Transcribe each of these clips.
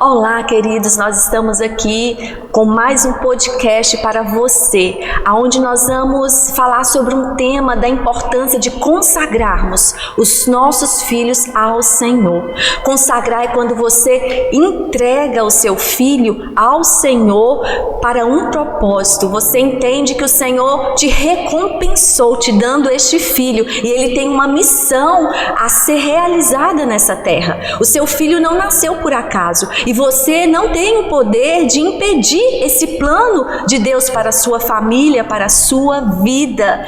Olá, queridos, nós estamos aqui com mais um podcast para você, onde nós vamos falar sobre um tema da importância de consagrarmos os nossos filhos ao Senhor. Consagrar é quando você entrega o seu filho ao Senhor para um propósito. Você entende que o Senhor te recompensou, te dando este filho, e ele tem uma missão a ser realizada nessa terra. O seu filho não nasceu por acaso, e você não tem o poder de impedir esse plano de Deus para a sua família, para a sua vida.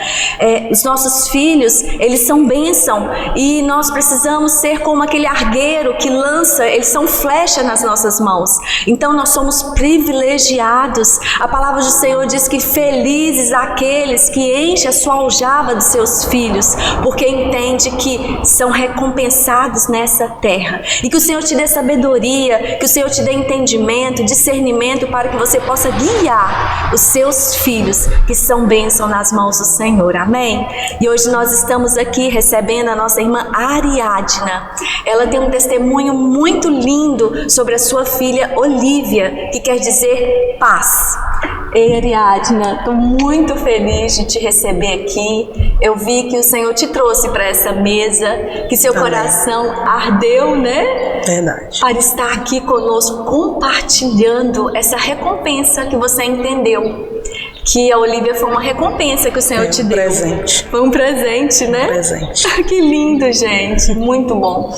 Os nossos filhos, eles são bênção, e nós precisamos ser como aquele argueiro que lança, eles são flecha nas nossas mãos. Então nós somos privilegiados. A palavra do Senhor diz que felizes aqueles que enchem a sua aljava dos seus filhos, porque entende que são recompensados nessa terra. E que o Senhor te dê sabedoria, que o Senhor te dê entendimento, discernimento, para que você possa guiar os seus filhos, que são bênção nas mãos do Senhor. Amém? E hoje nós estamos aqui recebendo a nossa irmã Ariadna. Ela tem um testemunho muito lindo sobre a sua filha Olivia, que quer dizer paz. Ei, Ariadna, estou muito feliz de te receber aqui. Eu vi que o Senhor te trouxe para essa mesa, que seu coração ardeu, né? Verdade. Para estar aqui conosco, compartilhando essa recompensa que você entendeu. Que a Olivia foi uma recompensa que o Senhor te deu. Presente. Foi um presente, né? Um presente. Que lindo, gente. Muito bom.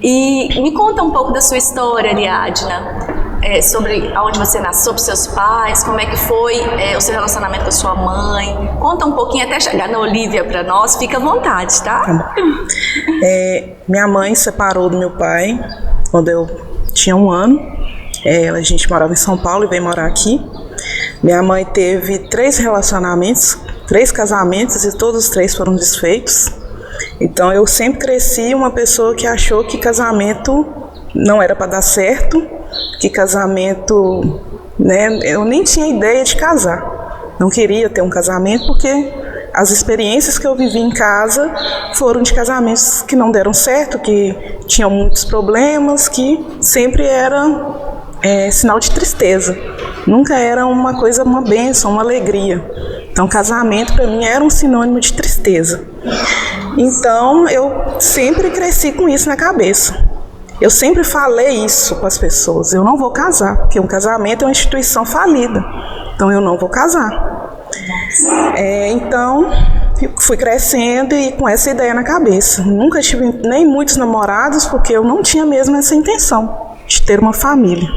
E me conta um pouco da sua história, Ariadna. Sobre aonde você nasceu, sobre seus pais, como é que foi o seu relacionamento com a sua mãe. Conta um pouquinho até chegar na Olivia para nós. Fica à vontade, tá? Minha mãe separou do meu pai quando eu tinha 1 ano. A gente morava em São Paulo e veio morar aqui. Minha mãe teve 3 relacionamentos, 3 casamentos, e todos os 3 foram desfeitos. Então eu sempre cresci uma pessoa que achou que casamento não era para dar certo, que casamento, né, eu nem tinha ideia de casar. Não queria ter um casamento porque as experiências que eu vivi em casa foram de casamentos que não deram certo, que tinham muitos problemas, que sempre era sinal de tristeza. Nunca era uma coisa, uma bênção, uma alegria. Então, casamento para mim era um sinônimo de tristeza. Então, eu sempre cresci com isso na cabeça. Eu sempre falei isso com as pessoas: eu não vou casar, porque um casamento é uma instituição falida. Então, eu não vou casar. Então, eu fui crescendo e com essa ideia na cabeça. Nunca tive nem muitos namorados, porque eu não tinha mesmo essa intenção de ter uma família.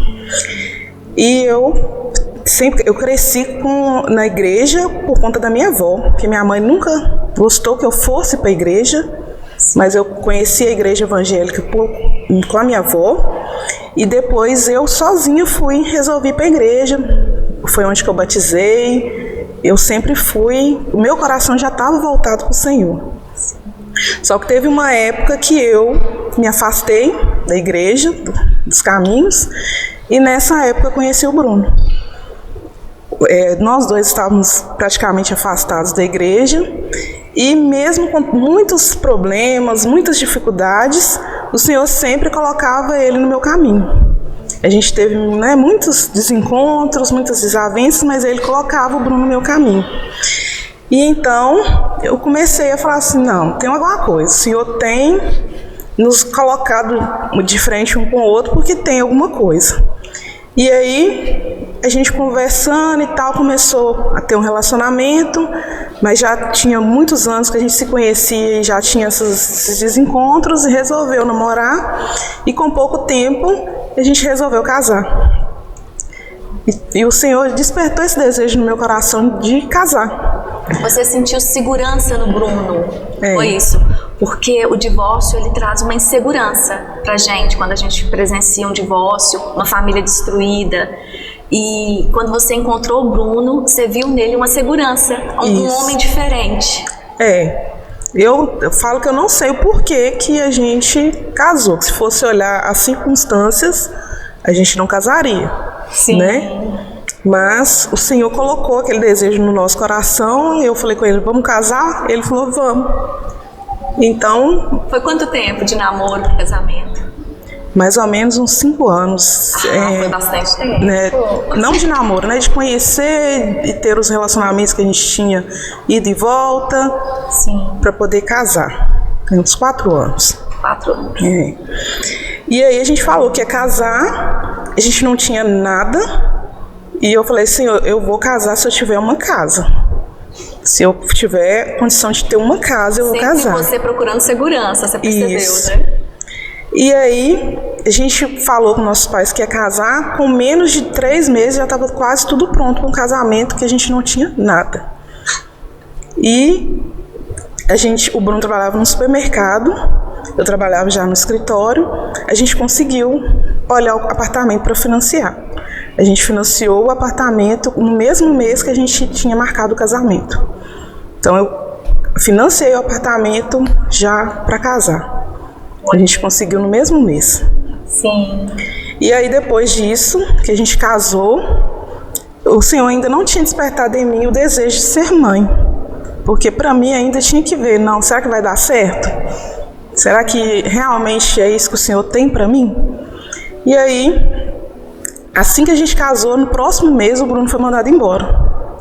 E eu cresci na igreja por conta da minha avó, porque minha mãe nunca gostou que eu fosse para a igreja, mas eu conheci a igreja evangélica com a minha avó, e depois eu sozinha resolvi ir para a igreja. Foi onde que eu batizei. Eu sempre fui, o meu coração já estava voltado para o Senhor. Só que teve uma época que eu me afastei da igreja, dos caminhos, e nessa época eu conheci o Bruno. Nós dois estávamos praticamente afastados da igreja, e mesmo com muitos problemas, muitas dificuldades, o Senhor sempre colocava ele no meu caminho. A gente teve, né, muitos desencontros, muitas desavenças, mas ele colocava o Bruno no meu caminho. E então eu comecei a falar assim: não, tem alguma coisa, o Senhor tem nos colocado de frente um com o outro porque tem alguma coisa. E aí a gente conversando e tal, começou a ter um relacionamento, mas já tinha muitos anos que a gente se conhecia e já tinha esses desencontros, e resolveu namorar, e com pouco tempo a gente resolveu casar. E o Senhor despertou esse desejo no meu coração de casar. Você sentiu segurança no Bruno? Foi isso? Porque o divórcio, ele traz uma insegurança pra gente, quando a gente presencia um divórcio, uma família destruída. E quando você encontrou o Bruno, você viu nele uma segurança, um homem diferente. Eu falo que eu não sei o porquê que a gente casou. Se fosse olhar as circunstâncias, a gente não casaria. Sim. Né? Mas o Senhor colocou aquele desejo no nosso coração, e eu falei com ele: vamos casar? Ele falou: vamos. Então... Foi quanto tempo de namoro para casamento? mais ou menos uns 5 anos. Foi bastante tempo. Né, não de namoro, né? De conhecer e ter os relacionamentos que a gente tinha ido e volta. Sim. Para poder casar. Tem uns 4 anos. 4 anos. É. E aí a gente falou que ia casar, a gente não tinha nada. E eu falei assim, eu vou casar se eu tiver uma casa. Se eu tiver condição de ter uma casa, eu vou casar. Sempre você procurando segurança, você percebeu, Isso. né? E aí, a gente falou com nossos pais que ia casar, com menos de 3 meses já estava quase tudo pronto para um casamento, que a gente não tinha nada. E o Bruno trabalhava no supermercado, eu trabalhava já no escritório, a gente conseguiu olhar o apartamento para financiar. A gente financiou o apartamento no mesmo mês que a gente tinha marcado o casamento. Então eu financiei o apartamento já para casar. A gente conseguiu no mesmo mês. Sim. E aí depois disso, que a gente casou, o Senhor ainda não tinha despertado em mim o desejo de ser mãe. Porque para mim ainda tinha que ver, não, será que vai dar certo? Será que realmente é isso que o Senhor tem para mim? E aí, assim que a gente casou, no próximo mês o Bruno foi mandado embora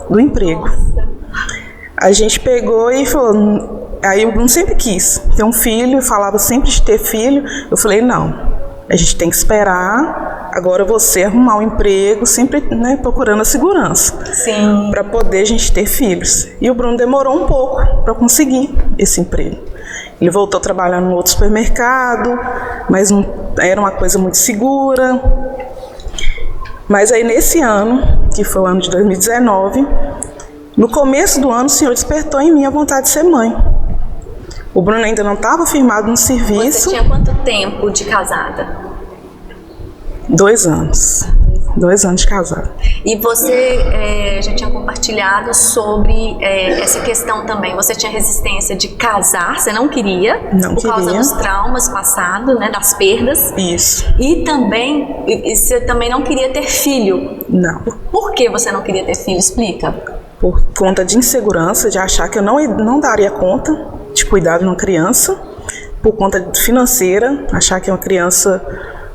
do emprego. A gente pegou e falou, aí o Bruno sempre quis ter um filho, falava sempre de ter filho. Eu falei, não, a gente tem que esperar agora você arrumar um emprego, sempre, né, procurando a segurança. Sim. Para poder a gente ter filhos. E o Bruno demorou um pouco para conseguir esse emprego. Ele voltou a trabalhar num outro supermercado, mas não era uma coisa muito segura. Mas aí nesse ano, que foi o ano de 2019, no começo do ano o Senhor despertou em mim a vontade de ser mãe. O Bruno ainda não estava firmado no serviço. Você tinha quanto tempo de casada? 2 anos. 2 anos de casada. E você já tinha compartilhado sobre essa questão também. Você tinha resistência de casar, você não queria, não por causa dos traumas passados, né, das perdas. Isso. E também, você também não queria ter filho. Não. Por que você não queria ter filho? Explica. Por conta de insegurança, de achar que eu não daria conta de cuidar de uma criança. Por conta financeira, achar que uma criança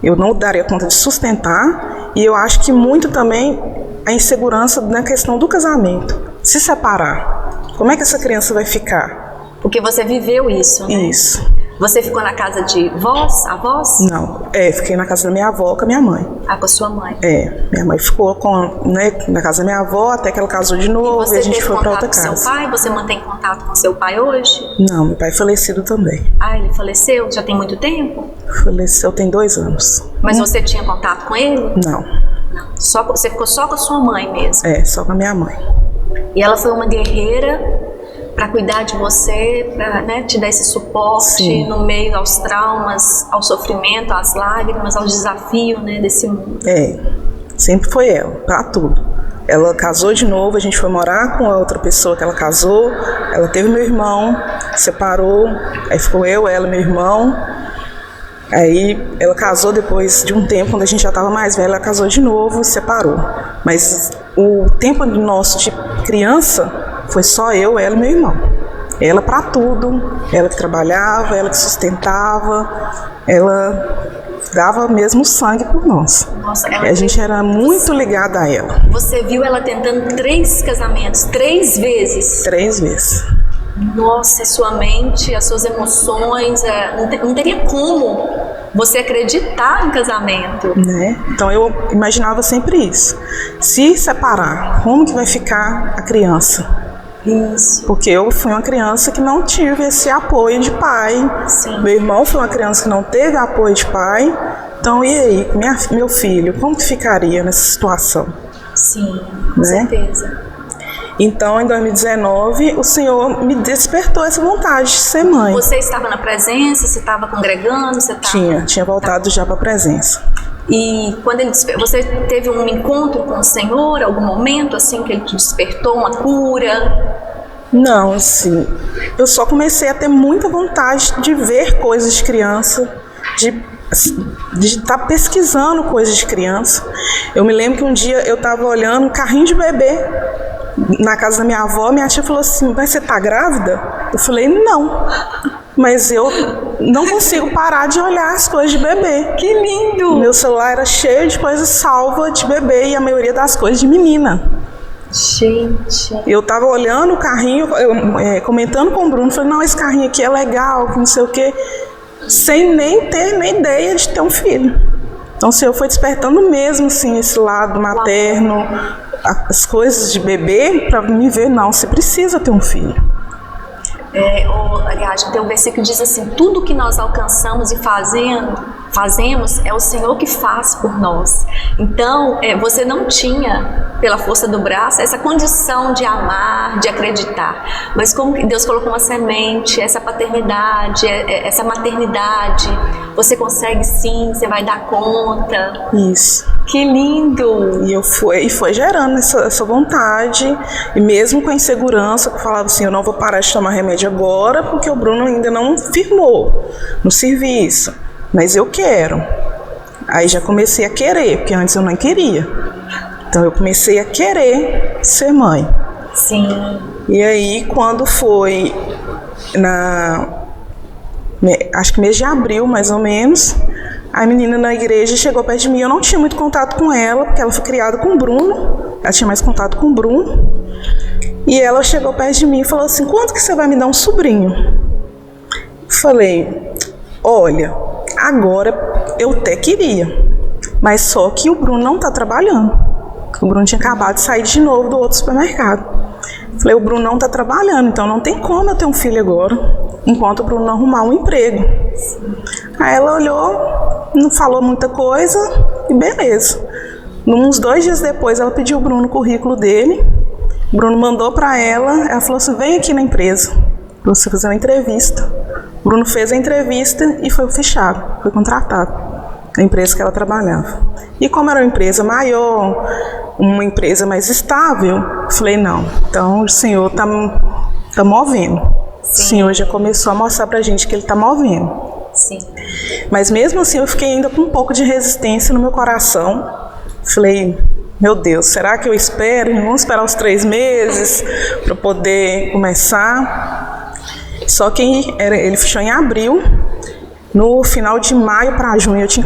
eu não daria conta de sustentar. E eu acho que muito também a insegurança na questão do casamento. Se separar, como é que essa criança vai ficar? Porque você viveu isso, né? Isso. Você ficou na casa de avós? Não, fiquei na casa da minha avó com a minha mãe. Com a sua mãe? Minha mãe ficou na casa da minha avó até que ela casou de novo e a gente foi para outra casa. Você teve contato com seu pai? Você mantém contato com seu pai hoje? Não, meu pai é falecido também. Ele faleceu? Já tem muito tempo? Faleceu tem 2 anos. Mas você tinha contato com ele? Não. Você ficou só com a sua mãe mesmo? Só com a minha mãe. E ela foi uma guerreira para cuidar de você, para, né, te dar esse suporte. Sim. No meio aos traumas, ao sofrimento, às lágrimas, ao desafio, né, desse mundo. Sempre foi ela, para tudo. Ela casou de novo, a gente foi morar com a outra pessoa que ela casou, ela teve meu irmão, separou, aí ficou eu, ela, meu irmão. Aí ela casou depois de um tempo, quando a gente já estava mais velha, ela casou de novo e separou. Mas o tempo nosso de criança foi só eu, ela e meu irmão. Ela para tudo, ela que trabalhava, ela que sustentava, ela dava mesmo sangue por nós. Nossa, a gente era muito ligada a ela. Você viu ela tentando 3 casamentos, 3 vezes? 3 vezes. Nossa, sua mente, as suas emoções, não teria como você acreditar no casamento. Né? Então eu imaginava sempre isso. Se separar, como que vai ficar a criança? Isso. Porque eu fui uma criança que não tive esse apoio de pai. Sim. Meu irmão foi uma criança que não teve apoio de pai. Então, e aí, meu filho, como que ficaria nessa situação? Sim, com certeza. Então, em 2019, o Senhor me despertou essa vontade de ser mãe. Você estava na presença? Você estava congregando? Tinha voltado já para a presença. E quando você teve um encontro com o Senhor, algum momento assim que Ele te despertou, uma cura? Não, assim, eu só comecei a ter muita vontade de ver coisas de criança, de estar pesquisando coisas de criança. Eu me lembro que um dia eu estava olhando um carrinho de bebê na casa da minha avó, minha tia falou assim, mas você tá grávida? Eu falei, não, mas eu não consigo parar de olhar as coisas de bebê. Que lindo! Meu celular era cheio de coisas salvas de bebê e a maioria das coisas de menina. Gente. Eu tava olhando o carrinho, comentando com o Bruno, falei, não, esse carrinho aqui é legal, que não sei o quê, sem nem ter nem ideia de ter um filho. Então o Senhor foi despertando mesmo, assim, esse lado materno, as coisas de bebê, para me ver, não, você precisa ter um filho. Aliás, tem um versículo que diz assim, tudo que nós alcançamos e fazemos é o Senhor que faz por nós. Então, você não tinha, pela força do braço, essa condição de amar, de acreditar. Mas como que Deus colocou uma semente, essa paternidade, essa maternidade, você consegue sim, você vai dar conta. Isso. Que lindo! E foi gerando essa vontade, e mesmo com a insegurança, que eu falava assim, eu não vou parar de tomar remédio agora, porque o Bruno ainda não firmou no serviço, mas eu quero. Aí já comecei a querer, porque antes eu não queria. Então eu comecei a querer ser mãe. Sim. E aí quando foi acho que mês de abril, mais ou menos, a menina na igreja chegou perto de mim. Eu não tinha muito contato com ela, porque ela foi criada com o Bruno. Ela tinha mais contato com o Bruno. E ela chegou perto de mim e falou assim, quando que você vai me dar um sobrinho? Falei, olha, agora eu até queria, mas só que o Bruno não está trabalhando. O Bruno tinha acabado de sair de novo do outro supermercado. Falei, o Bruno não está trabalhando, então não tem como eu ter um filho agora, enquanto o Bruno não arrumar um emprego. Aí ela olhou, não falou muita coisa e beleza. Uns 2 dias depois ela pediu o Bruno o currículo dele. O Bruno mandou para ela falou assim, vem aqui na empresa para você fazer uma entrevista. O Bruno fez a entrevista e foi fichado, foi contratado na empresa que ela trabalhava. E como era uma empresa maior, uma empresa mais estável, falei, não, então o Senhor tá movendo. Sim. O Senhor já começou a mostrar pra gente que Ele tá movendo. Sim. Mas mesmo assim eu fiquei ainda com um pouco de resistência no meu coração. Falei, meu Deus, será que eu espero? Vamos esperar os 3 meses para poder começar. Só que ele fechou em abril. No final de maio para junho eu tinha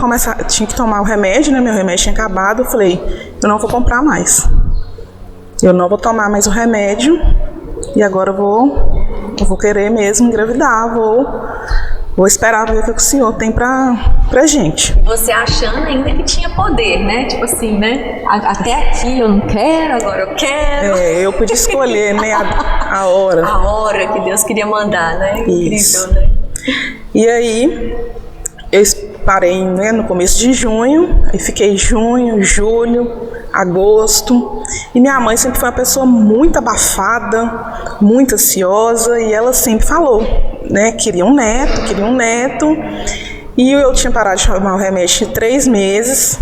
que tomar o remédio, né? Meu remédio tinha acabado. Eu falei, eu não vou comprar mais. Eu não vou tomar mais o remédio. E agora eu vou querer mesmo engravidar. Vou esperar ver o que o Senhor tem pra gente. Você achando ainda que tinha poder, né? Tipo assim, né? Até aqui eu não quero, agora eu quero. Eu podia escolher, né? A hora. A hora que Deus queria mandar, né? Isso. Incrível, né? E aí, eu parei, né, no começo de junho, aí fiquei junho, julho, agosto. E minha mãe sempre foi uma pessoa muito abafada, muito ansiosa, e ela sempre falou, né, queria um neto. E eu tinha parado de tomar o remédio em 3 meses,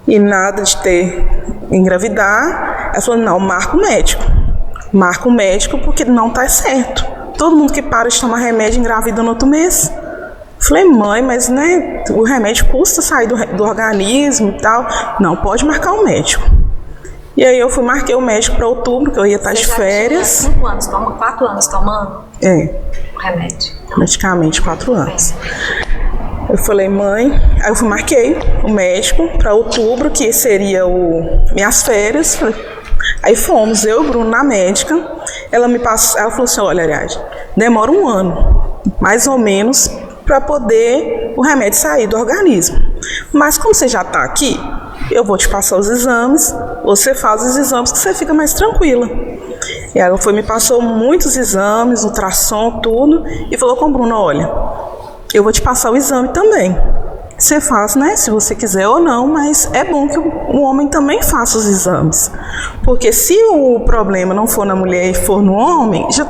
e nada de engravidar. Ela falou, não, marca o médico porque não tá certo. Todo mundo que para de tomar remédio engravida no outro mês. Falei, mãe, mas né, o remédio custa sair do organismo e tal. Não, pode marcar um médico. E aí eu marquei o médico para outubro, que eu ia estar de férias. 5 anos, 4 anos tomando? O remédio. Praticamente 4 anos. Eu falei, mãe, aí eu marquei o médico para outubro, que seria minhas férias. Aí fomos, eu e o Bruno na médica. Ela falou assim, olha, Ariadne, demora 1 ano, mais ou menos, para poder o remédio sair do organismo. Mas como você já está aqui, eu vou te passar os exames, você faz os exames que você fica mais tranquila. E ela me passou muitos exames, ultrassom, tudo, e falou com o Bruno, olha, eu vou te passar o exame também. Você faz, né, se você quiser ou não, mas é bom que o homem também faça os exames. Porque se o problema não for na mulher e for no homem, já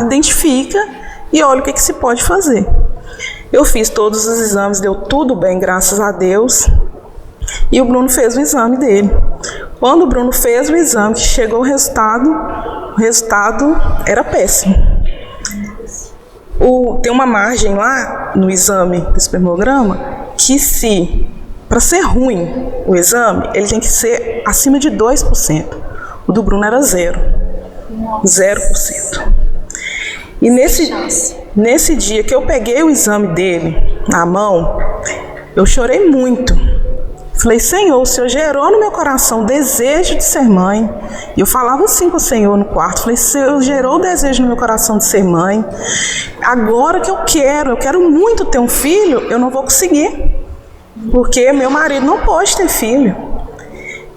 identifica e olha o que se pode fazer. Eu fiz todos os exames, deu tudo bem, graças a Deus. E o Bruno fez o exame dele. Quando o Bruno fez o exame, que chegou o resultado era péssimo. Tem uma margem lá no exame do espermograma que para ser ruim o exame, ele tem que ser acima de 2%. O do Bruno era 0%. E Nesse dia que eu peguei o exame dele na mão, eu chorei muito. Falei, Senhor, o Senhor gerou no meu coração o desejo de ser mãe. E eu falava assim com o Senhor no quarto. Falei, Senhor, gerou o desejo no meu coração de ser mãe. Agora que eu quero muito ter um filho, eu não vou conseguir. Porque meu marido não pode ter filho.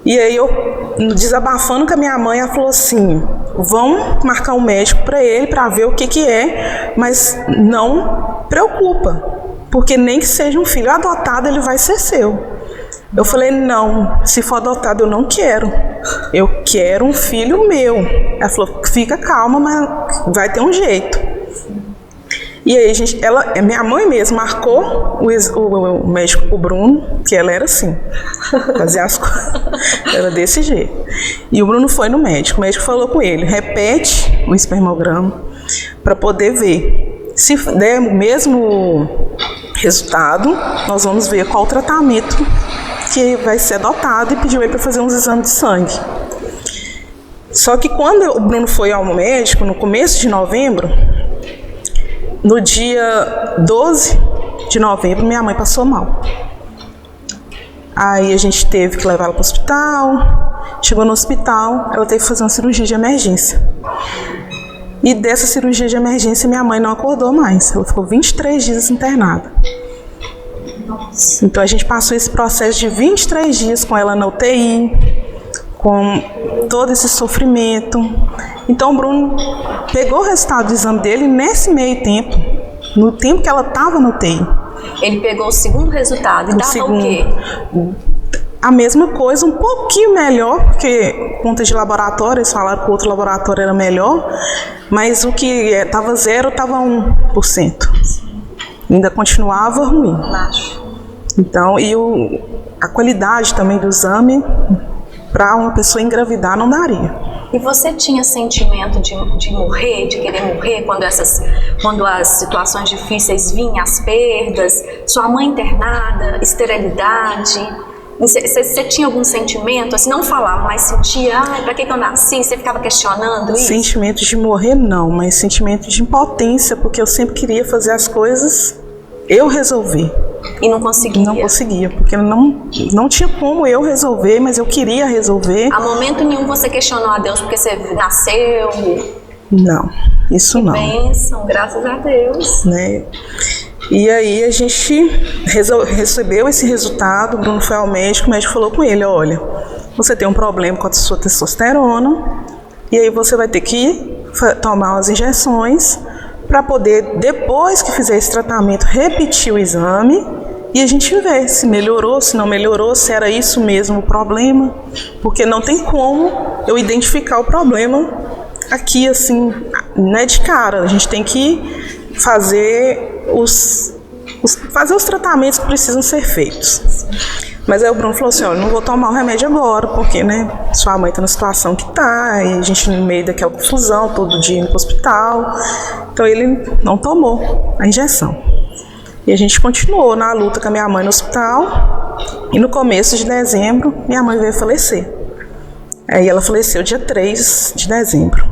E aí eu, desabafando com a minha mãe, ela falou assim, vamos marcar um médico para ele, para ver o que é, mas não preocupa, porque nem que seja um filho adotado, ele vai ser seu. Eu falei, não, se for adotado eu não quero, eu quero um filho meu. Ela falou, fica calma, mas vai ter um jeito. E aí minha mãe mesmo marcou o médico pro Bruno, que ela era assim, fazia as coisas, era desse jeito. E o Bruno foi no médico, o médico falou com ele, repete o espermograma para poder ver. Se der o mesmo resultado, nós vamos ver qual o tratamento que vai ser adotado e pediu ele para fazer uns exames de sangue. Só que quando o Bruno foi ao médico, no começo de novembro, no dia 12 de novembro, minha mãe passou mal. Aí a gente teve que levar ela para o hospital. Chegou no hospital, ela teve que fazer uma cirurgia de emergência. E dessa cirurgia de emergência, minha mãe não acordou mais. Ela ficou 23 dias internada. Então a gente passou esse processo de 23 dias com ela na UTI, com todo esse sofrimento. Então o Bruno pegou o resultado do exame dele nesse meio tempo, no tempo que ela estava no UTI. Ele pegou o segundo resultado e dava o quê? A mesma coisa, um pouquinho melhor, porque conta de laboratório, eles falaram que o outro laboratório era melhor, mas o que estava 0 estava 1%. Ainda continuava ruim. Baixo. Então, a qualidade também do exame, para uma pessoa engravidar, não daria. E você tinha sentimento de morrer, de querer morrer, quando as situações difíceis vinham, as perdas, sua mãe internada, esterilidade? Você tinha algum sentimento, assim, não falava, mas sentia, pra que eu nasci? Você ficava questionando isso? Sentimento de morrer não, mas sentimento de impotência, porque eu sempre queria fazer as coisas, eu resolver. E não conseguia? Não conseguia, porque não tinha como eu resolver, mas eu queria resolver. A momento nenhum você questionou a Deus porque você nasceu? Não, isso não. Que bênção, graças a Deus. Né? E aí a gente recebeu esse resultado, o Bruno foi ao médico, o médico falou com ele, olha, você tem um problema com a sua testosterona, e aí você vai ter que tomar umas injeções para poder, depois que fizer esse tratamento, repetir o exame e a gente vê se melhorou, se não melhorou, se era isso mesmo o problema, porque não tem como eu identificar o problema aqui assim, não é de cara, a gente tem que fazer os tratamentos que precisam ser feitos. Mas aí o Bruno falou assim, olha, não vou tomar o remédio agora, porque, né, sua mãe está na situação que está, e a gente no meio daquela confusão, todo dia indo para o hospital. Então ele não tomou a injeção. E a gente continuou na luta com a minha mãe no hospital, e no começo de dezembro, minha mãe veio falecer. Aí ela faleceu dia 3 de dezembro.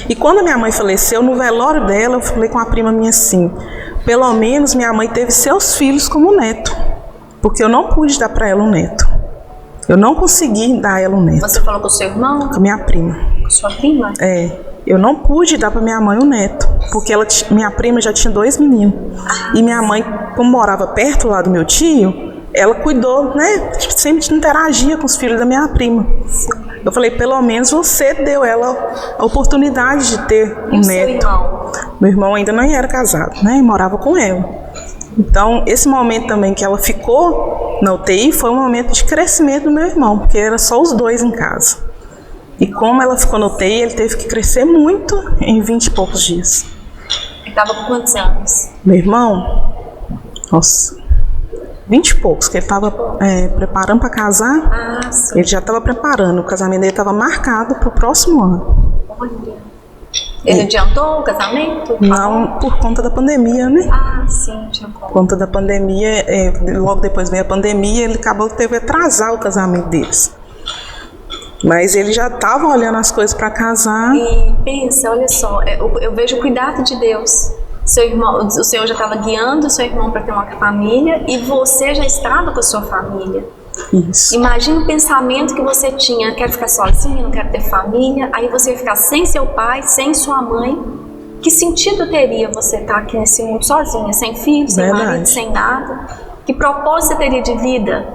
E quando a minha mãe faleceu, no velório dela, eu falei com a prima minha assim, pelo menos minha mãe teve seus filhos como neto. Porque eu não pude dar para ela um neto. Eu não consegui dar a ela um neto. Você falou com o seu irmão? Com a minha prima. Com sua prima? É. Eu não pude dar para minha mãe um neto. Porque minha prima já tinha 2 meninos. E minha mãe, como morava perto lá do meu tio, ela cuidou, né? Sempre interagia com os filhos da minha prima. Eu falei, pelo menos você deu ela a oportunidade de ter um neto. Seu irmão? Meu irmão ainda não era casado, né? E morava com ela. Então, esse momento também que ela ficou na UTI foi um momento de crescimento do meu irmão, porque era só os dois em casa. E como ela ficou na UTI, ele teve que crescer muito em 20 e poucos dias. Ele estava com quantos anos? Meu irmão, nossa, 20 e poucos, que ele estava preparando para casar. Ah, sim. Ele já estava preparando, o casamento dele estava marcado para o próximo ano. Olha. Ele adiantou o casamento? Não, por conta da pandemia, né? Ah, sim, tinha como. Por conta da pandemia, logo depois veio a pandemia, ele teve que atrasar o casamento deles. Mas ele já estava olhando as coisas para casar. E pensa, olha só, eu vejo o cuidado de Deus. Seu irmão, o Senhor já estava guiando o seu irmão para ter uma família e você já estava com a sua família. Isso. Imagina o pensamento que você tinha: quero ficar sozinha, não quero ter família. Aí você ia ficar sem seu pai, sem sua mãe. Que sentido teria você estar aqui nesse mundo sozinha, sem filho, sem marido, sem nada? Que propósito você teria de vida?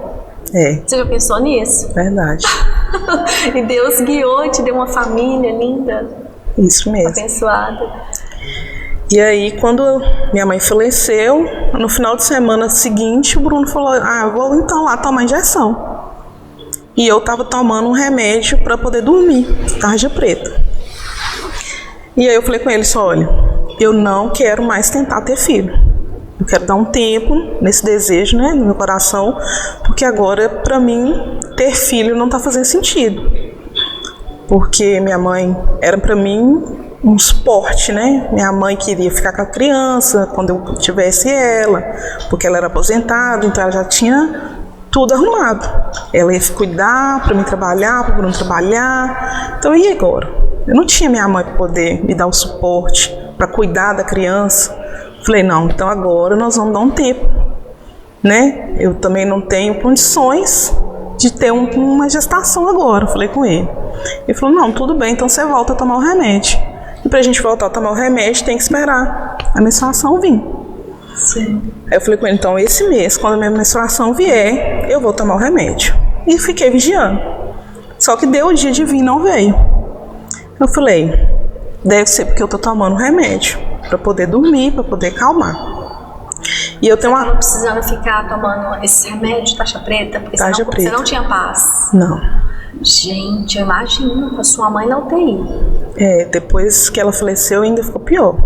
Você já pensou nisso? Verdade. E Deus guiou e te deu uma família linda. Isso mesmo. Abençoada. E aí, quando minha mãe faleceu, no final de semana seguinte, o Bruno falou: eu vou então lá tomar injeção. E eu tava tomando um remédio para poder dormir, tarja preta. E aí eu falei com ele: olha, eu não quero mais tentar ter filho. Eu quero dar um tempo nesse desejo, né, no meu coração, porque agora, para mim, ter filho não tá fazendo sentido. Porque minha mãe era para mim um suporte, né? Minha mãe queria ficar com a criança quando eu tivesse ela, porque ela era aposentada, então ela já tinha tudo arrumado. Ela ia cuidar para mim trabalhar, para o Bruno trabalhar. Então, e agora? Eu não tinha minha mãe para poder me dar o suporte, para cuidar da criança. Falei: não, então agora nós vamos dar um tempo, né? Eu também não tenho condições de ter uma gestação agora. Falei com ele. Ele falou: não, tudo bem, então você volta a tomar o remédio. E pra gente voltar a tomar o remédio, tem que esperar a menstruação vir. Sim. Aí eu falei com ele: então esse mês, quando a minha menstruação vier, eu vou tomar o remédio. E fiquei vigiando. Só que deu o dia de vir e não veio. Eu falei: deve ser porque eu tô tomando remédio para poder dormir, para poder acalmar. E eu tenho Você estava precisando ficar tomando esse remédio de taxa preta, porque taxa preta. Você não tinha paz. Não. Gente, eu imagino com a sua mãe na UTI. Depois que ela faleceu ainda ficou pior.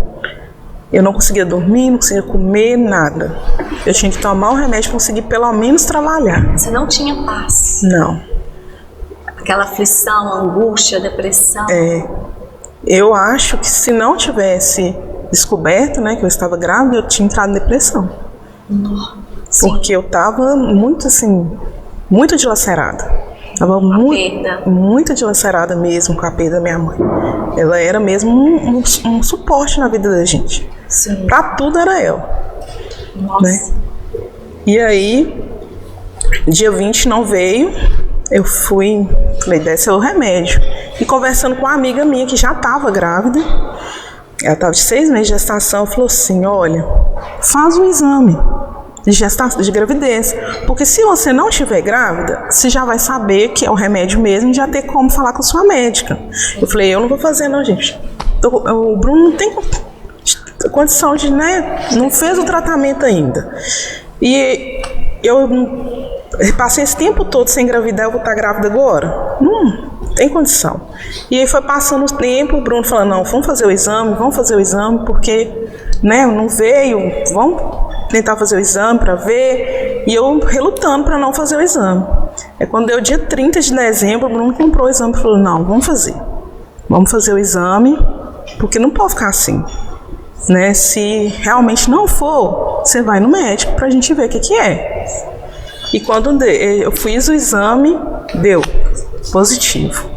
Eu não conseguia dormir, não conseguia comer, nada. Eu tinha que tomar o remédio para conseguir pelo menos trabalhar. Você não tinha paz? Não. Aquela aflição, angústia, depressão. Eu acho que se não tivesse descoberto, né, que eu estava grávida, eu tinha entrado em depressão. Porque eu estava muito assim, muito dilacerada. Estava muito dilacerada mesmo com a perda da minha mãe. Ela era mesmo um suporte na vida da gente. Sim. Pra tudo era ela. Nossa. Né? E aí, dia 20 não veio. Eu falei: desce o remédio. E conversando com uma amiga minha que já estava grávida, ela estava de 6 meses de gestação, falou assim: olha, faz um exame de gravidez, porque se você não estiver grávida, você já vai saber que é o remédio mesmo e já ter como falar com a sua médica. Eu falei: eu não vou fazer não, gente. O Bruno não tem condição de, né, não fez o tratamento ainda. E eu passei esse tempo todo sem engravidar, eu vou estar grávida agora? Não tem condição. E aí foi passando o tempo, o Bruno falando: não, vamos fazer o exame, porque, né, não veio, vamos tentar fazer o exame para ver. E eu relutando para não fazer o exame. Quando deu dia 30 de dezembro, o Bruno comprou o exame e falou: não, vamos fazer o exame, porque não pode ficar assim, né? Se realmente não for, você vai no médico pra gente ver o que é. E quando eu fiz o exame, deu positivo.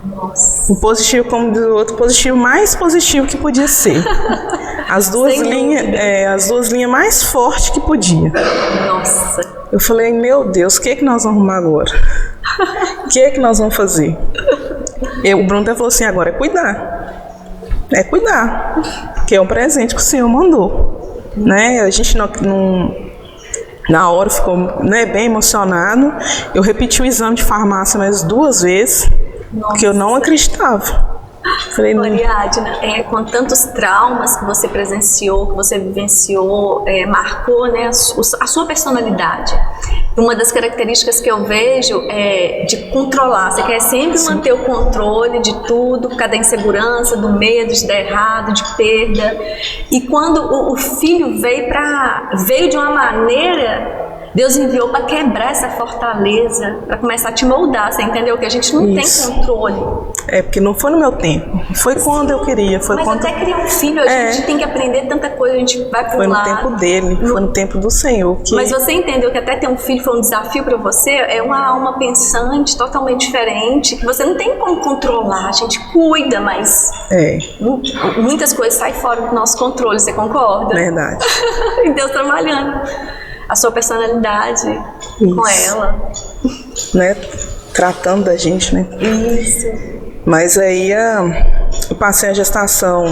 Nossa. Um positivo como do outro, positivo mais positivo que podia ser. As duas linhas mais fortes que podia. Nossa. Eu falei: meu Deus, o que é que nós vamos arrumar agora? O que é que nós vamos fazer? O Bruno até falou assim: agora é cuidar, porque é um presente que o Senhor mandou, né? A gente não na hora ficou, né, bem emocionado. Eu repeti o exame de farmácia mais 2 vezes. Nossa. Porque eu não acreditava. Falei: Ariadna, com tantos traumas que você presenciou, que você vivenciou, marcou, né, a sua personalidade. Uma das características que eu vejo é de controlar. Você quer sempre manter o controle de tudo, por causa da insegurança, do medo de dar errado, de perda. E quando o filho veio de uma maneira Deus enviou para quebrar essa fortaleza, para começar a te moldar, você entendeu? Que a gente não Isso. tem controle. Porque não foi no meu tempo, foi quando eu queria. Foi Mas quando... até criar um filho, a gente tem que aprender tanta coisa, a gente vai Foi pular. no tempo dele, foi no tempo do Senhor. Que... Mas você entendeu que até ter um filho foi um desafio para você? É uma alma pensante, totalmente diferente, que você não tem como controlar, a gente cuida, mas muitas coisas saem fora do nosso controle, você concorda? Verdade. E Deus trabalhando a sua personalidade com ela. Né? Tratando da gente, né? Isso. Mas aí eu passei a gestação,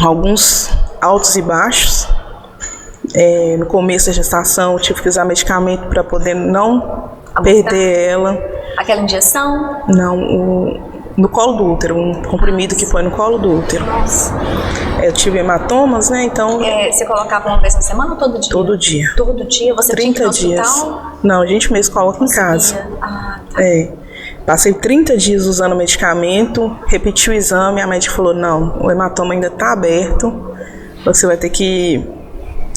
alguns altos e baixos. No começo da gestação eu tive que usar medicamento para poder não perder ela. Aquela injeção? Não, no colo do útero, um comprimido que põe no colo do útero. Nossa. Eu tive hematomas, né? Então. Você colocava uma vez na semana ou todo dia? Todo dia. Todo dia? Você 30 tinha que ir no dias. hospital? Não, a gente mesmo coloca em casa. Tá. Passei 30 dias usando medicamento, repeti o exame, a médica falou: não, o hematoma ainda está aberto, você vai ter que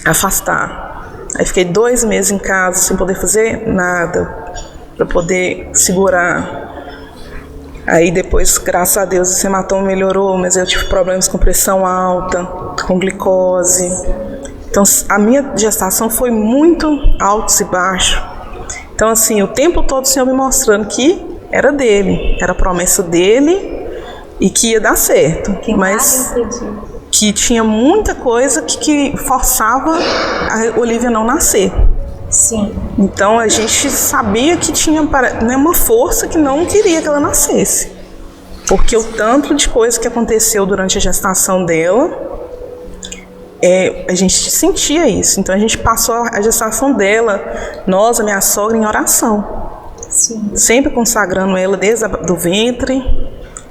afastar. Aí fiquei 2 meses em casa sem poder fazer nada, para poder segurar. Aí depois, graças a Deus, esse hematoma melhorou, mas eu tive problemas com pressão alta, com glicose. Então a minha gestação foi muito altos e baixos. Então assim, o tempo todo o Senhor me mostrando que era dele, era a promessa dele e que ia dar certo. Mas que tinha muita coisa que forçava a Olivia não nascer. Sim. Então a gente sabia que tinha uma força que não queria que ela nascesse. Porque o tanto de coisa que aconteceu durante a gestação dela, a gente sentia isso. Então a gente passou a gestação dela, nós, a minha sogra, em oração. Sim. Sempre consagrando ela desde do ventre,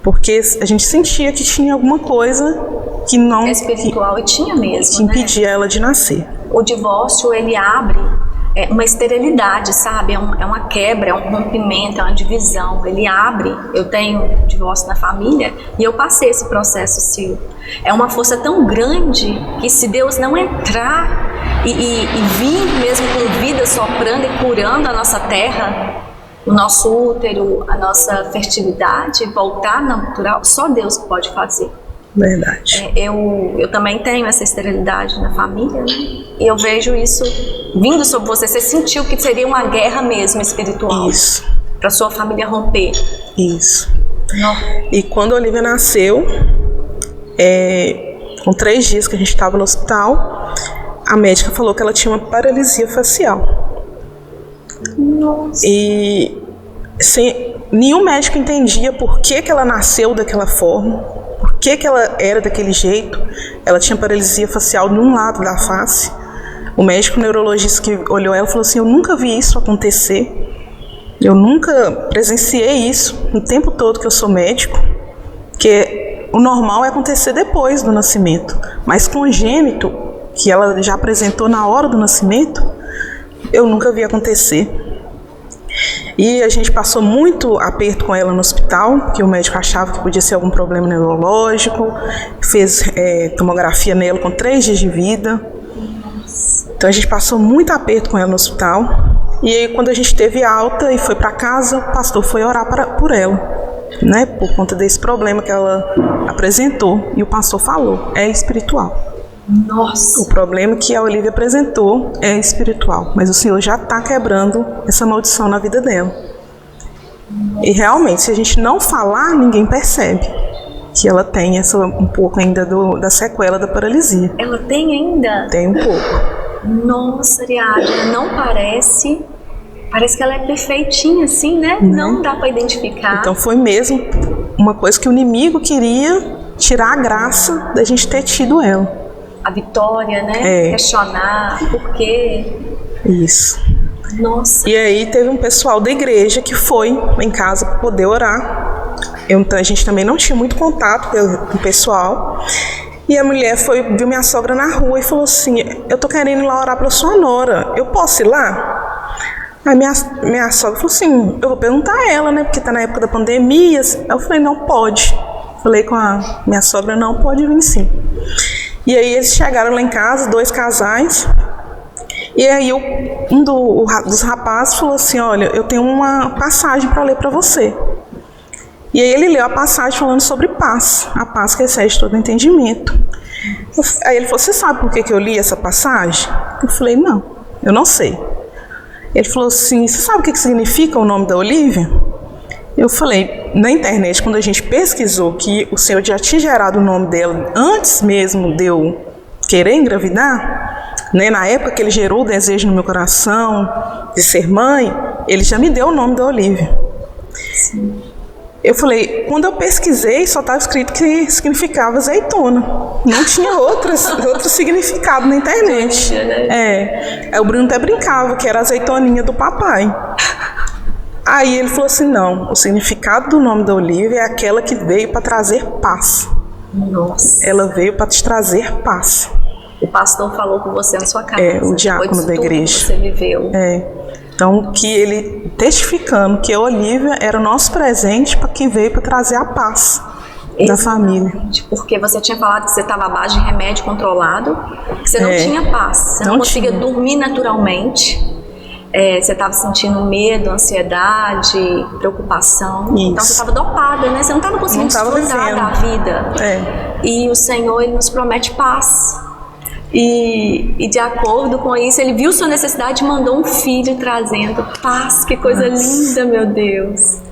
porque a gente sentia que tinha alguma coisa que não... espiritual, e tinha mesmo, que impedia ela de nascer. O divórcio, ele abre uma esterilidade, sabe? É uma quebra, é um rompimento, é uma divisão. Ele abre. Eu tenho divórcio na família e eu passei esse processo, Sil. É uma força tão grande que se Deus não entrar e vir mesmo com vida soprando e curando a nossa terra, o nosso útero, a nossa fertilidade, voltar natural, só Deus pode fazer. Verdade. Eu também tenho essa esterilidade na família, né? E eu vejo isso vindo sobre você. Você sentiu que seria uma guerra mesmo espiritual. Isso. Para sua família romper. Isso. Não. E quando a Olivia nasceu, com 3 dias que a gente estava no hospital, a médica falou que ela tinha uma paralisia facial. Nossa. E nenhum médico entendia por que ela nasceu daquela forma. Por que ela era daquele jeito? Ela tinha paralisia facial de um lado da face. O médico neurologista que olhou ela falou assim: eu nunca vi isso acontecer. Eu nunca presenciei isso no tempo todo que eu sou médico. Que o normal é acontecer depois do nascimento. Mas congênito, que ela já apresentou na hora do nascimento, eu nunca vi acontecer. E a gente passou muito aperto com ela no hospital, que o médico achava que podia ser algum problema neurológico, fez tomografia nela com 3 dias de vida. Então a gente passou muito aperto com ela no hospital. E aí quando a gente teve alta e foi para casa, o pastor foi orar por ela, né, por conta desse problema que ela apresentou. E o pastor falou: é espiritual. Nossa. O problema que a Olivia apresentou é espiritual, mas o Senhor já está quebrando essa maldição na vida dela. E realmente, se a gente não falar, ninguém percebe que ela tem um pouco ainda da sequela da paralisia. Ela tem ainda? Tem um pouco. Nossa, Ariadna, não parece. Parece que ela é perfeitinha assim, né? Não dá para identificar. Então foi mesmo uma coisa que o inimigo queria tirar a graça da gente ter tido ela. A vitória, né? Questionar por quê. Isso. Nossa. E aí teve um pessoal da igreja que foi em casa para poder orar. A gente também não tinha muito contato com o pessoal. E a mulher viu minha sogra na rua e falou assim: eu tô querendo ir lá orar pra sua nora, eu posso ir lá? Aí minha sogra falou assim: eu vou perguntar a ela, né? Porque tá na época da pandemia. Eu falei: não pode. Falei com a minha sogra: não, pode vir sim. E aí eles chegaram lá em casa, 2 casais, E aí dos rapazes falou assim, olha, eu tenho uma passagem para ler para você. E aí ele leu a passagem falando sobre paz, a paz que excede todo entendimento. Aí ele falou, você sabe por que eu li essa passagem? Eu falei, não, eu não sei. Ele falou assim, você sabe o que significa o nome da Olívia? Eu falei, na internet, quando a gente pesquisou que o Senhor já tinha gerado o nome dela antes mesmo de eu querer engravidar, né, na época que ele gerou o desejo no meu coração de ser mãe, ele já me deu o nome da Olívia. Sim. Eu falei, quando eu pesquisei, só estava escrito que significava azeitona. Não tinha outro significado na internet. Aí o Bruno até brincava que era a azeitoninha do papai. Aí ele falou assim, não, o significado do nome da Olívia é aquela que veio para trazer paz. Nossa. Ela veio para te trazer paz. O pastor falou com você na sua casa. O diácono da igreja. Que você viveu. Então, que ele testificando que a Olívia era o nosso presente para que veio para trazer a paz da família. Porque você tinha falado que você estava abaixo de remédio controlado, que você não tinha paz, você não conseguia dormir naturalmente, você estava sentindo medo, ansiedade, preocupação. Isso. Então você estava dopada, né? Você não estava conseguindo desfrutar da vida. E o Senhor, Ele nos promete paz. E de acordo com isso, ele viu sua necessidade e mandou um filho trazendo paz. Que coisa linda, meu Deus.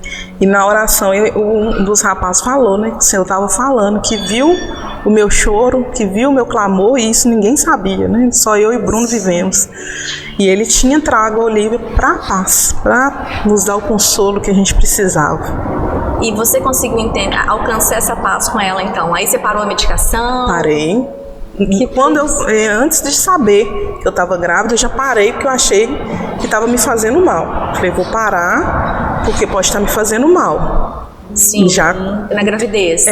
E na oração, um dos rapazes falou, né? Que o Senhor estava falando, que viu o meu choro, que viu o meu clamor, e isso ninguém sabia, né? Só eu e Bruno vivemos. E ele tinha trago a Olívia para a paz, para nos dar o consolo que a gente precisava. E você conseguiu alcançar essa paz com ela, então? Aí você parou a medicação? Parei. E quando antes de saber que eu estava grávida, eu já parei porque eu achei que estava me fazendo mal. Falei, vou parar porque pode estar me fazendo mal. Sim, já, na gravidez.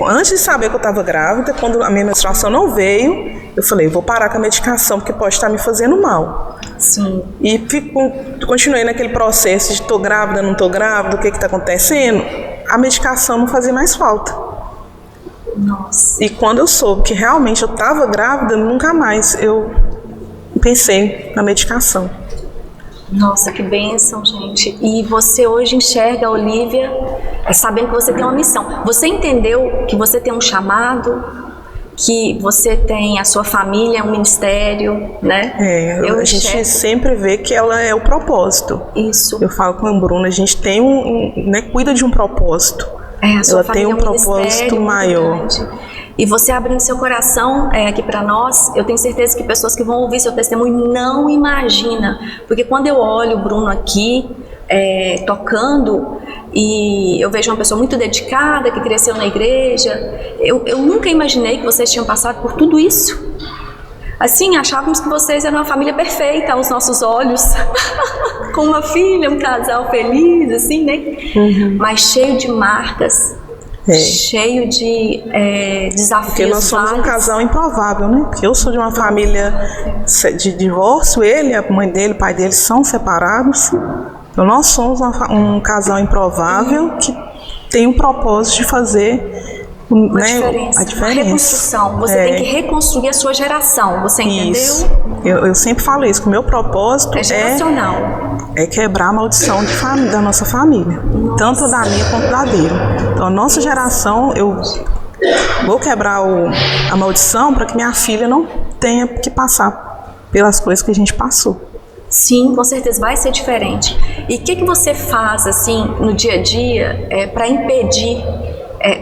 Antes de saber que eu estava grávida, quando a minha menstruação não veio, eu falei, vou parar com a medicação porque pode estar me fazendo mal. Sim. E continuei naquele processo de tô grávida, não tô grávida, o que está acontecendo. A medicação não fazia mais falta. Nossa. E quando eu soube que realmente eu estava grávida, nunca mais eu pensei na medicação. Nossa, que bênção, gente. E você hoje enxerga a Olívia sabendo que você tem uma missão. Você entendeu que você tem um chamado, que você tem a sua família, um ministério, né? A gente sempre vê que ela é o propósito. Isso. Eu falo com o Bruno, a gente tem né, cuida de um propósito. Ela tem um propósito maior. E você abrindo seu coração aqui para nós, eu tenho certeza que pessoas que vão ouvir seu testemunho não imaginam. Porque quando eu olho o Bruno aqui tocando, e eu vejo uma pessoa muito dedicada, que cresceu na igreja, eu nunca imaginei que vocês tinham passado por tudo isso. Assim, achávamos que vocês eram uma família perfeita aos nossos olhos, com uma filha, um casal feliz, assim, né? Mas cheio de marcas, cheio de desafios. Porque nós somos um casal improvável, né? Porque eu sou de uma família de divórcio, ele, a mãe dele, o pai dele são separados. Então nós somos um casal improvável que tem um propósito de fazer a diferença. Uma reconstrução. Você tem que reconstruir a sua geração. Você entendeu? Isso. Eu sempre falo isso, que o meu propósito geracional. É quebrar a maldição da nossa família. Nossa. Tanto da minha quanto da dele. Então a nossa geração, eu vou quebrar a maldição para que minha filha não tenha que passar pelas coisas que a gente passou. Sim, com certeza vai ser diferente. E o que você faz assim no dia a dia para impedir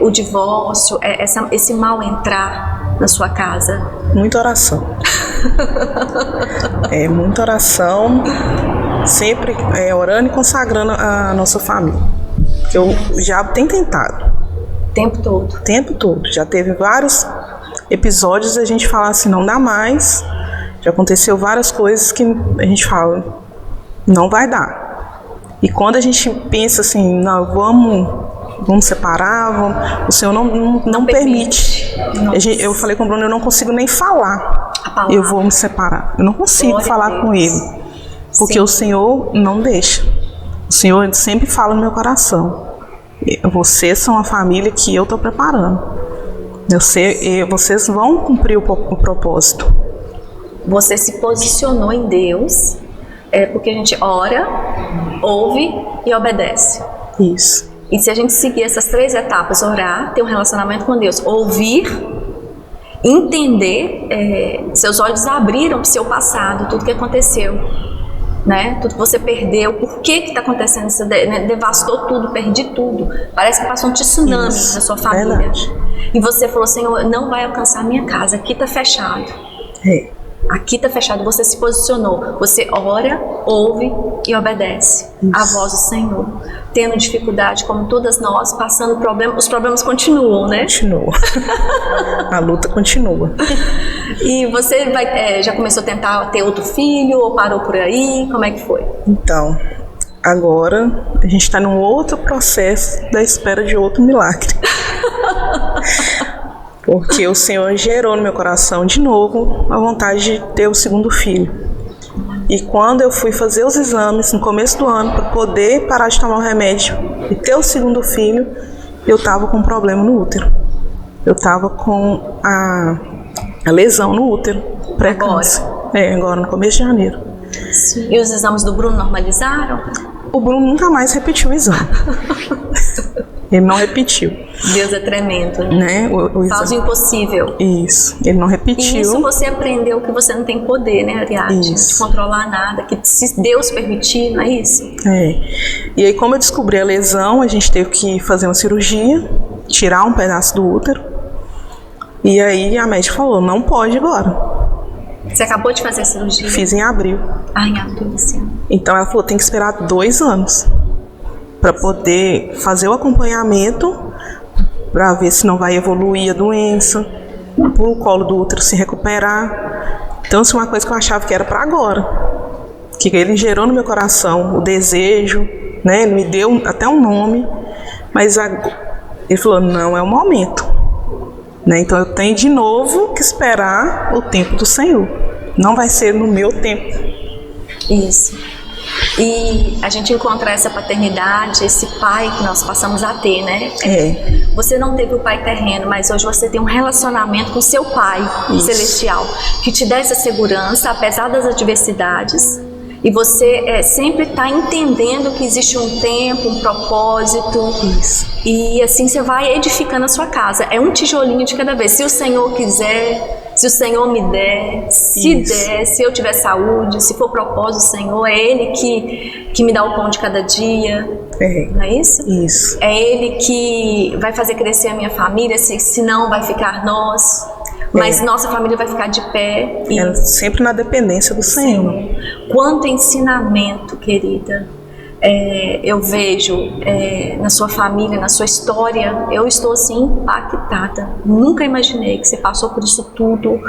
o divórcio, esse mal entrar na sua casa? Muita oração. Muita oração, sempre orando e consagrando a nossa família. Porque eu já tenho tentado. O tempo todo? O tempo todo. Já teve vários episódios a gente falar assim, não dá mais. Já aconteceu várias coisas que a gente fala, não vai dar. E quando a gente pensa assim, não, vamos separar, o Senhor não permite. Eu falei com o Bruno, eu não consigo nem falar. Eu vou me separar. Eu não consigo falar com ele. Porque o Senhor não deixa. O Senhor sempre fala no meu coração. Vocês são a família que eu estou preparando. Vocês vão cumprir o propósito. você se posicionou em Deus, porque a gente ora, ouve e obedece. Isso. E se a gente seguir essas 3 etapas, orar, ter um relacionamento com Deus, ouvir, entender, seus olhos abriram para o seu passado, tudo que aconteceu, né? Tudo que você perdeu, por que está acontecendo isso, né? Devastou tudo, perdi tudo, parece que passou um tsunami na sua família. Verdade. E você falou, Senhor, não vai alcançar a minha casa, aqui está fechado. Aqui está fechado, você se posicionou, você ora, ouve e obedece à voz do Senhor. Tendo dificuldade, como todas nós, passando problemas, os problemas continuam, né? Continua. A luta continua. E você já começou a tentar ter outro filho ou parou por aí? Como é que foi? Então, agora a gente está num outro processo da espera de outro milagre. Porque o Senhor gerou no meu coração de novo a vontade de ter o segundo filho. E quando eu fui fazer os exames no começo do ano para poder parar de tomar o remédio e ter o segundo filho, eu estava com um problema no útero. Eu estava com a lesão no útero, pré-câncer. Agora no começo de janeiro. Sim. E os exames do Bruno normalizaram? O Bruno nunca mais repetiu o exame. Ele não repetiu. Deus é tremendo, né? Faz o impossível. Isso, ele não repetiu. E isso você aprendeu que você não tem poder, né, Ariadne? De controlar nada, que se Deus permitir, não é isso? E aí, como eu descobri a lesão, a gente teve que fazer uma cirurgia, tirar um pedaço do útero. E aí a médica falou, não pode agora. Você acabou de fazer a cirurgia? Fiz em abril. Em abril desse ano. Então ela falou, tem que esperar 2 anos para poder fazer o acompanhamento, para ver se não vai evoluir a doença, para o colo do útero se recuperar. Então isso é uma coisa que eu achava que era para agora, que ele gerou no meu coração o desejo, né? Ele me deu até um nome, mas ele falou, não é o momento, né? Então eu tenho de novo que esperar o tempo do Senhor, não vai ser no meu tempo. Isso. E a gente encontra essa paternidade, esse pai que nós passamos a ter, né? Você não teve o pai terreno, mas hoje você tem um relacionamento com seu pai celestial, que te dá essa segurança, apesar das adversidades. E você sempre está entendendo que existe um tempo, um propósito. E assim você vai edificando a sua casa. É um tijolinho de cada vez. Se o Senhor quiser, se o Senhor me der, se eu tiver saúde, se for propósito do Senhor, é Ele que me dá o pão de cada dia. Não é isso? Isso. É Ele que vai fazer crescer a minha família, se não vai ficar nós. Mas nossa família vai ficar de pé. Sempre na dependência do Senhor. Quanto ensinamento, querida, eu vejo na sua família, na sua história. Eu estou assim impactada. Nunca imaginei que você passou por isso tudo.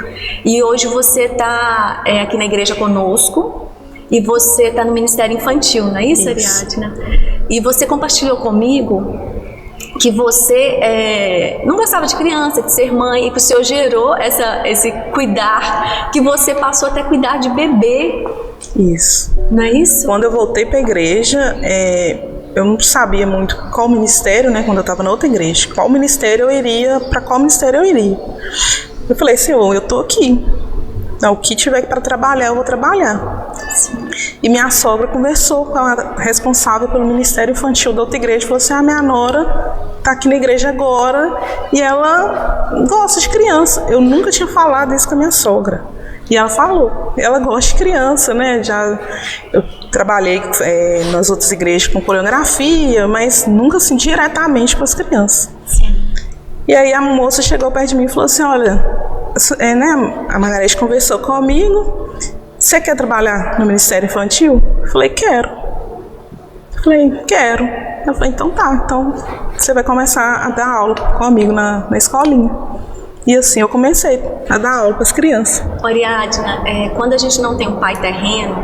E hoje você está aqui na igreja conosco. E você está no Ministério Infantil, não é isso, Ariadne? E você compartilhou comigo que você não gostava de criança, de ser mãe, e que o Senhor gerou esse cuidar, que você passou até cuidar de bebê. Isso. Não é isso? Quando eu voltei para a igreja, eu não sabia muito qual ministério, né? Quando eu estava na outra igreja, qual ministério eu iria, para qual ministério eu iria. Eu falei, Senhor, eu estou aqui. Então, o que tiver para trabalhar, eu vou trabalhar. E minha sogra conversou com a responsável pelo Ministério Infantil da outra igreja. Falou assim, minha nora está aqui na igreja agora e ela gosta de criança. Eu nunca tinha falado isso com a minha sogra. E ela falou, ela gosta de criança, né? Eu trabalhei nas outras igrejas com coreografia, mas nunca assim diretamente com as crianças. E aí a moça chegou perto de mim e falou assim, olha, a Margarete conversou comigo, você quer trabalhar no Ministério Infantil? Eu falei, quero. Eu falei, quero. Eu falei, então tá, então você vai começar a dar aula comigo na escolinha. E assim eu comecei a dar aula para as crianças. Ariadne, quando a gente não tem um pai terreno,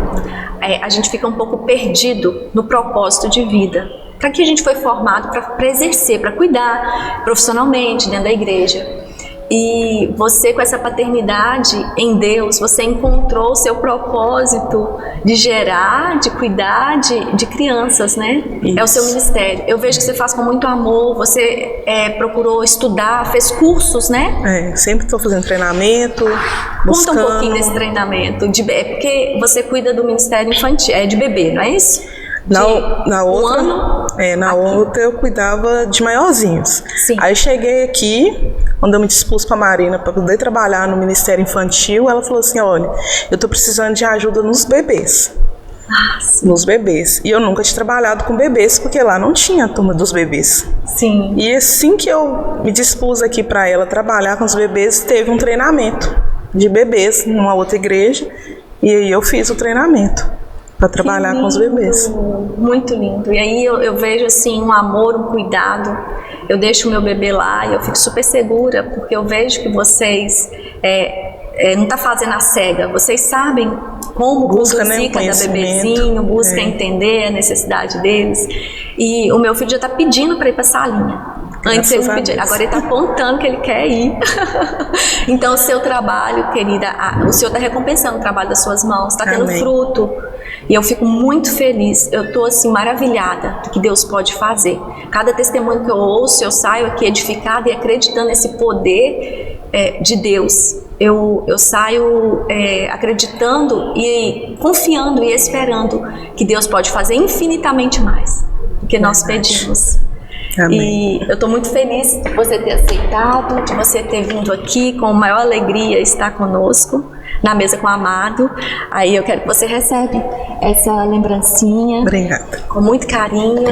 a gente fica um pouco perdido no propósito de vida. Para que a gente foi formado para exercer, para cuidar profissionalmente dentro da igreja. E você, com essa paternidade em Deus, você encontrou o seu propósito de gerar, de cuidar de crianças, né? Isso. É o seu ministério. Eu vejo que você faz com muito amor, você procurou estudar, fez cursos, né? Sempre estou fazendo treinamento, buscando. Conta um pouquinho desse treinamento, porque você cuida do ministério infantil, de bebê, não é isso? Na outra, um ano? Na outra eu cuidava de maiorzinhos. Sim. Aí cheguei aqui, quando eu me dispus com a Marina para poder trabalhar no Ministério Infantil, ela falou assim, olha, eu tô precisando de ajuda nos bebês. Nos bebês. E eu nunca tinha trabalhado com bebês, porque lá não tinha a turma dos bebês. Sim. E assim que eu me dispus aqui para ela trabalhar com os bebês, teve um treinamento de bebês numa outra igreja, e aí eu fiz o treinamento para trabalhar com os bebês. Muito lindo. E aí eu vejo assim um amor, um cuidado. Eu deixo o meu bebê lá e eu fico super segura, porque eu vejo que vocês não tá fazendo a cega. Vocês sabem como conduzir cada bebezinho, busca entender a necessidade deles. E o meu filho já tá pedindo para ir para a salinha. Antes ele não pedia, agora ele está apontando que ele quer ir. Então o seu trabalho, querida, o Senhor está recompensando o trabalho das suas mãos, está tendo fruto. E eu fico muito feliz, eu estou assim maravilhada do que Deus pode fazer. Cada testemunho que eu ouço, eu saio aqui edificada e acreditando nesse poder de Deus. Eu saio acreditando e confiando e esperando que Deus pode fazer infinitamente mais do que nós pedimos. Amém. E eu estou muito feliz de você ter aceitado, de você ter vindo aqui com maior alegria estar conosco na mesa com o amado. Aí eu quero que você receba essa lembrancinha. Obrigada. Com muito carinho,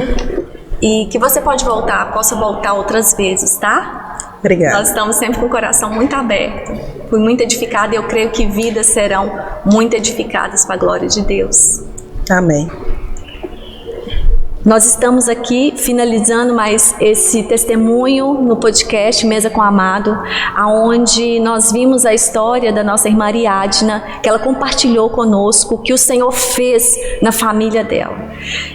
e que você possa voltar outras vezes, tá? Obrigada. Nós estamos sempre com o coração muito aberto. Fui muito edificada e eu creio que vidas serão muito edificadas para a glória de Deus. Amém. Nós estamos aqui finalizando mais esse testemunho no podcast Mesa com o Amado, aonde nós vimos a história da nossa irmã Ariadna, que ela compartilhou conosco o que o Senhor fez na família dela.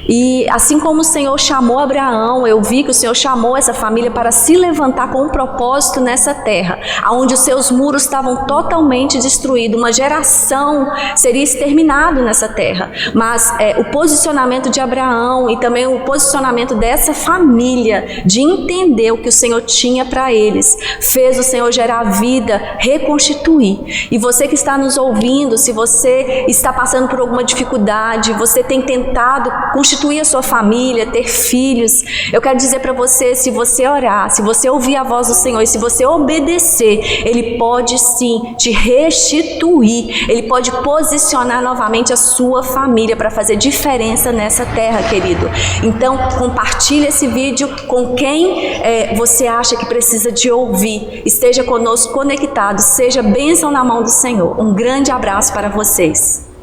E assim como o Senhor chamou Abraão, eu vi que o Senhor chamou essa família para se levantar com um propósito nessa terra, aonde os seus muros estavam totalmente destruídos, uma geração seria exterminada nessa terra. Mas o posicionamento de Abraão e também o posicionamento dessa família de entender o que o Senhor tinha para eles, fez o Senhor gerar vida, reconstituir. E você que está nos ouvindo, se você está passando por alguma dificuldade, você tem tentado constituir a sua família, ter filhos, eu quero dizer para você, se você orar, se você ouvir a voz do Senhor e se você obedecer, Ele pode sim te restituir, Ele pode posicionar novamente a sua família para fazer diferença nessa terra, querido. Então, compartilhe esse vídeo com quem você acha que precisa de ouvir. Esteja conosco conectado, seja bênção na mão do Senhor. Um grande abraço para vocês.